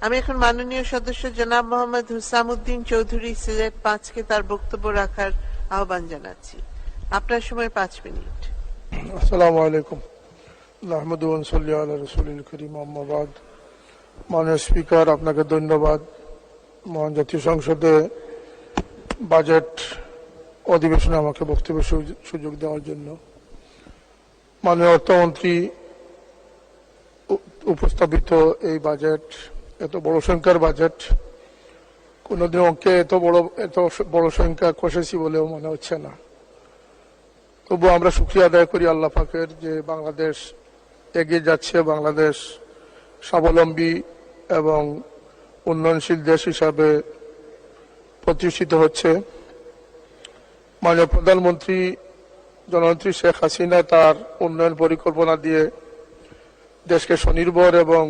আমি এখন মাননীয় সদস্য জনাব মোহাম্মদ হুসামউদ্দিন চৌধুরী সিলেট 5 কে তার বক্তব্য রাখার আহ্বান জানাচ্ছি। আপনার সময় 5 মিনিট। আসসালামু আলাইকুম। আহমদু সাল্লি আলা রাসূলিল কারীম, আম্মা বাদ। মাননীয় স্পিকার, আপনাকে ধন্যবাদ মহান জাতীয় সংসদে বাজেট অধিবেশনে আমাকে বক্তব্যের সুযোগ দেওয়ার জন্য। মাননীয় অর্থমন্ত্রী উপস্থাপিত এই বাজেট, এত বড় সংখ্যার বাজেট, কোনোদিন অঙ্কে এত বড় সংখ্যা কষেছি বলেও মনে হচ্ছে না। তবু আমরা শুকরিয়া আদায় করি আল্লাহ পাকের যে বাংলাদেশ এগিয়ে যাচ্ছে, বাংলাদেশ স্বাবলম্বী এবং উন্নয়নশীল দেশ হিসাবে প্রতিষ্ঠিত হচ্ছে। মাননীয় প্রধানমন্ত্রী জননেত্রী শেখ হাসিনা তার উন্নয়ন পরিকল্পনা দিয়ে দেশকে স্বনির্ভর এবং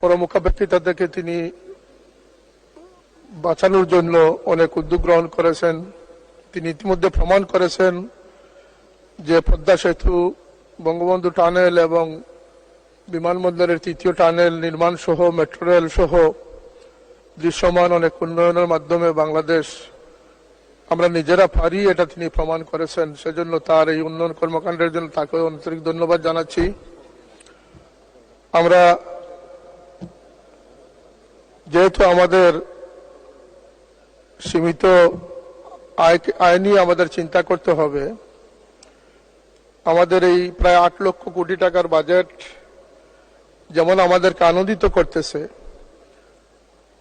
পরমুখাপেক্ষিতা থেকে তিনি বাঁচানোর জন্য অনেক উদ্যোগ গ্রহণ করেছেন। তিনি ইতিমধ্যে প্রমাণ করেছেন যে পদ্মা সেতু, বঙ্গবন্ধু টানেল এবং বিমানবন্দরের 3য় টানেল নির্মাণ সহ মেট্রো রেল সহ দৃশ্যমান অনেক উন্নয়নের মাধ্যমে বাংলাদেশ আমরা নিজেরা পারি, এটা তিনি প্রমাণ করেছেন। সেজন্য তার এই উন্নয়ন কর্মকাণ্ডের জন্য তাকে আন্তরিক ধন্যবাদ জানাচ্ছি। আমরা যেহেতু আমাদের সীমিত আয় নিয়ে আমাদের চিন্তা করতে হবে, আমাদের এই প্রায় 8 লক্ষ কোটি টাকার বাজেট যেমন আমাদেরকে আনন্দিত করতেছে,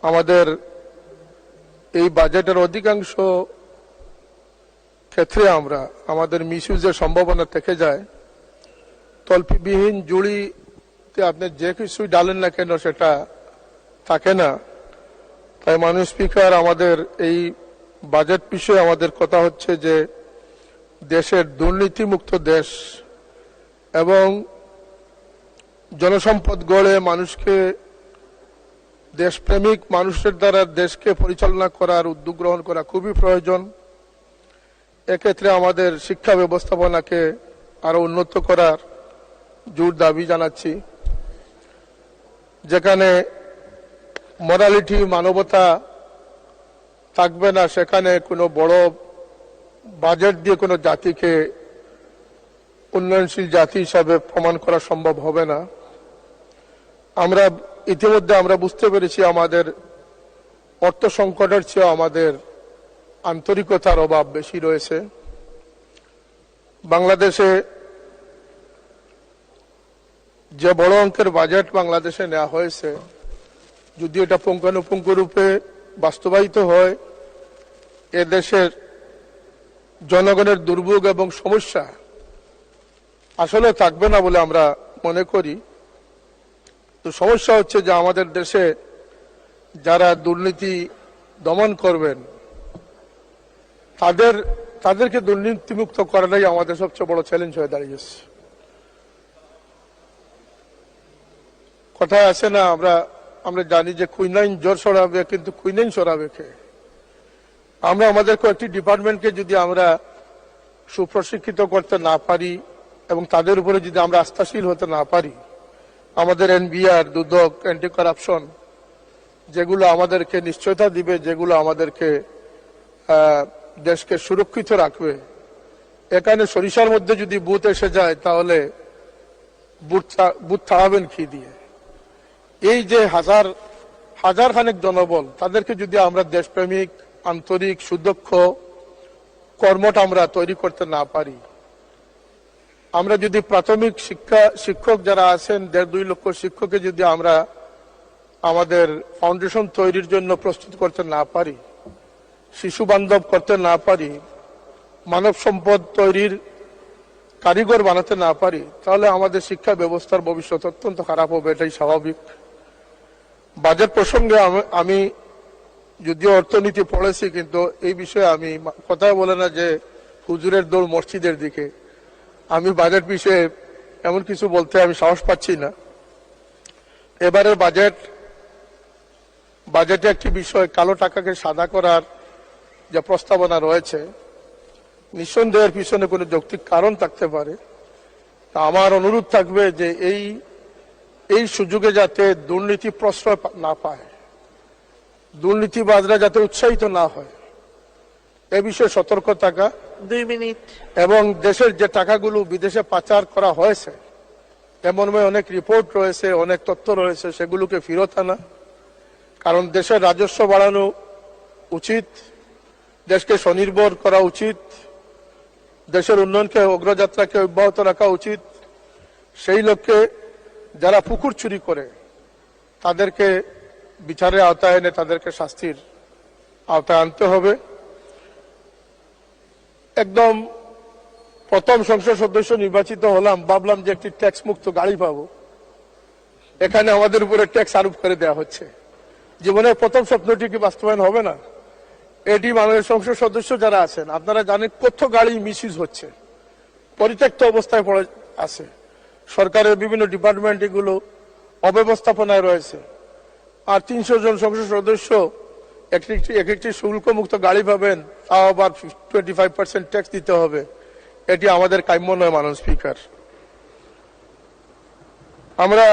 আমাদের এই বাজেটের অধিকাংশ ক্ষেত্রে আমাদের মিসইউজের সম্ভাবনা থেকে যায়। তল্পিবিহীন জুড়িতে আপনি যে কিছুই ডালেন না কেন সেটা থাকে না। তাই মাননীয় স্পিকার, আমাদের এই বাজেট বিষয়ে আমাদের কথা হচ্ছে যে দেশের দুর্নীতিমুক্ত দেশ এবং জনসম্পদ গড়ে মানুষকে, দেশপ্রেমিক মানুষের দ্বারা দেশকে পরিচালনা করার উদ্যোগ গ্রহণ করা খুবই প্রয়োজন। এক্ষেত্রে আমাদের শিক্ষা ব্যবস্থাপনাকে আরো উন্নত করার জোর দাবি জানাচ্ছি। যেখানে মোরালিটি, মানবতা থাকবে না, সেখানে কোনো বড় বাজেট দিয়ে কোনো জাতিকে উন্নয়নশীল জাতি হিসাবে প্রমাণ করা সম্ভব হবে না। ইতিমধ্যে আমরা বুঝতে পেরেছি আমাদের অর্থ সংকটের চেয়ে আমাদের আন্তরিকতার অভাব বেশি রয়েছে। বাংলাদেশে যে বড় অঙ্কের বাজেট বাংলাদেশে নেওয়া হয়েছে, যদি এটা পুঙ্খানুপুঙ্খ রূপে বাস্তবায়িত হয়, এ দেশের জনগণের দুর্ভোগ এবং সমস্যা আসলে থাকবে না বলে আমরা মনে করি। তো সমস্যা হচ্ছে যে আমাদের দেশে যারা দুর্নীতি দমন করবেন তাদেরকে দুর্নীতিমুক্ত করাটাই আমাদের সবচেয়ে বড় চ্যালেঞ্জ হয়ে দাঁড়িয়েছে। কথায় আছে না, আমরা জানি যে কুইনাইন জ্বর সরাবে, কিন্তু কুইনাইন সরাবে কে? আমরা আমাদের কয়েকটি ডিপার্টমেন্টকে যদি আমরা সুপ্রশিক্ষিত করতে না পারি এবং তাদের উপরে যদি আমরা আস্থাশীল হতে না পারি, আমাদের এনবিআর, দুদক, অ্যান্টি কারাপশন, যেগুলো আমাদেরকে নিশ্চয়তা দিবে, যেগুলো আমাদেরকে দেশকে সুরক্ষিত রাখবে, এখানে সরিষার মধ্যে যদি বুথ এসে যায় তাহলে বুথ থামাবেন কি দিয়ে? এই যে হাজার খানেক জনবল, তাদেরকে যদি আমরা দেশপ্রেমিক, আন্তরিক, সুদক্ষ কর্মটা আমরা তৈরি করতে না পারি, আমরা যদি প্রাথমিক শিক্ষক যারা আছেন 1.5-2 লক্ষ শিক্ষককে যদি আমরা আমাদের ফাউন্ডেশন তৈরির জন্য প্রস্তুত করতে না পারি, শিশু বান্ধব করতে না পারি, মানব সম্পদ তৈরির কারিগর বানাতে না পারি, তাহলে আমাদের শিক্ষা ব্যবস্থার ভবিষ্যৎ অত্যন্ত খারাপ হবে, এটাই স্বাভাবিক। বাজেট প্রসঙ্গে আমি যদিও অর্থনীতি পড়েছি, কিন্তু এই বিষয়ে আমি কথাই বলে না যে হুজুরের দৌড় মসজিদের দিকে। আমি বাজেট বিষয়ে এমন কিছু বলতে আমি সাহস পাচ্ছি না। এবারের বাজেটে একটি বিষয়, কালো টাকাকে সাদা করার যে প্রস্তাবনা রয়েছে, নিঃসন্দেহের পিছনে কোনো যৌক্তিক কারণ থাকতে পারে। আমার অনুরোধ থাকবে যে এই এই সুযোগে যাতে দুর্নীতি প্রশ্রয় না পায়, দুর্নীতিবাজরা যাতে উৎসাহিত না হয়, এ বিষয়ে সতর্ক থাকা 2 মিনিট। এবং দেশের যে টাকাগুলো বিদেশে পাচার করা হয়েছে এমন অনেক রিপোর্ট রয়েছে, অনেক তথ্য রয়েছে, সেগুলোকে ফেরত আনা। কারণ দেশের রাজস্ব বাড়ানো উচিত, দেশকে স্বনির্ভর করা উচিত, দেশের উন্নয়নকে অগ্রযাত্রাকে অব্যাহত রাখা উচিত। সেই লক্ষ্যে যারা পুকুর চুরি করে তাদেরকে বিচারের আওতায় এনে তাদেরকে শাস্তির আওতায় আনতে হবে। একদম প্রথম সংসদ সদস্য নির্বাচিত হলাম, ভাবলাম যে একটি ট্যাক্স মুক্ত গাড়ি পাবো, এখানে আমাদের উপরে ট্যাক্স আরোপ করে দেওয়া হচ্ছে। জীবনের প্রথম স্বপ্নটি কি বাস্তবায়ন হবে না? এটি মাননীয় সংসদ সদস্য যারা আছেন আপনারা জানেন কত গাড়ি মিসইউজ হচ্ছে, পরিত্যক্ত অবস্থায় পড়ে আছে। সরকারের বিভিন্ন ডিপার্টমেন্ট এগুলো অব্যবস্থাপনায় রয়েছে। আর 300 জন সংসদ সদস্য একটি শুল্ক মুক্ত গাড়ি পাবেন, তাও আবার 25% ট্যাক্স দিতে হবে। এটি আমাদের কাম্য নয় মাননীয় স্পিকার। আমরা